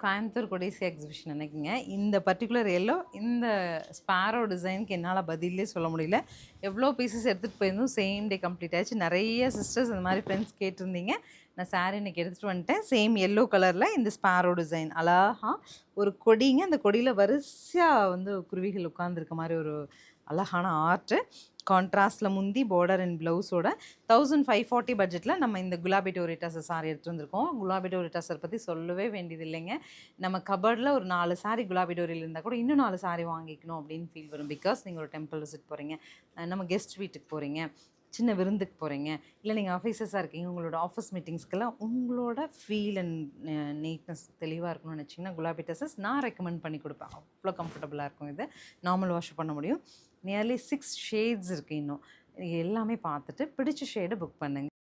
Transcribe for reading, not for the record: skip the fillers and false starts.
Coimbatore கொடிசி exhibition நினைக்கிங்க. இந்த particular yellow இந்த sparrow டிசைனுக்கு என்னால் பதிலே சொல்ல முடியல. எவ்வளோ பீசஸ் எடுத்துகிட்டு போயிருந்தோம், சேம் டே கம்ப்ளீட் ஆயிடுச்சு. நிறைய சிஸ்டர்ஸ் இந்த மாதிரி ஃப்ரெண்ட்ஸ் கேட்டிருந்தீங்க. நான் சாரீ இன்றைக்கி எடுத்துகிட்டு வந்துட்டேன். சேம் எல்லோ கலரில் இந்த ஸ்பாரோ டிசைன் அழகா ஒரு கொடிங்க. அந்த கொடியில் வரிசையாக வந்து குருவிகள் உட்காந்துருக்க மாதிரி ஒரு அழகான ஆர்ட்டு. கான்ட்ராஸ்டில் முந்தி பார்டர் அண்ட் ப்ளவுஸோட 1540 பட்ஜெட்டில் நம்ம இந்த குலாபி டோரிட்டாஸர் சாரி எடுத்துகிட்டு வந்திருக்கோம். குலாபி டோரிட்டாஸர் பற்றி சொல்லவே வேண்டியது இல்லைங்க. நம்ம கபர்டில் ஒரு 4 சாரி குலாபி டோரியில் இருந்தால் கூட இன்னும் 4 சாரி வாங்கிக்கணும் அப்படின்னு ஃபீல் வரும். பிகாஸ் நீங்கள் ஒரு டெம்பிள் விசிட் போகிறீங்க, நம்ம கெஸ்ட் வீட்டுக்கு போகிறீங்க, சின்ன விருந்துக்கு போகிறீங்க, இல்லை நீங்கள் ஆஃபீஸஸாக இருக்கீங்க, உங்களோட ஆஃபீஸ் மீட்டிங்ஸ்க்கெல்லாம் உங்களோட ஃபீல் அண்ட் நீட்னஸ் தெளிவாக இருக்கணும்னு நினச்சிங்கன்னா குலாபி டசஸ் நான் ரெக்கமெண்ட் பண்ணி கொடுப்பேன். அவ்வளோ கம்ஃபர்டபுளாக இருக்கும். இது நார்மல் வாஷ் பண்ண முடியும். நியர்லி 6 ஷேட்ஸ் இருக்குது. இன்னும் எல்லாமே பார்த்துட்டு பிடிச்ச ஷேடை புக் பண்ணுங்கள்.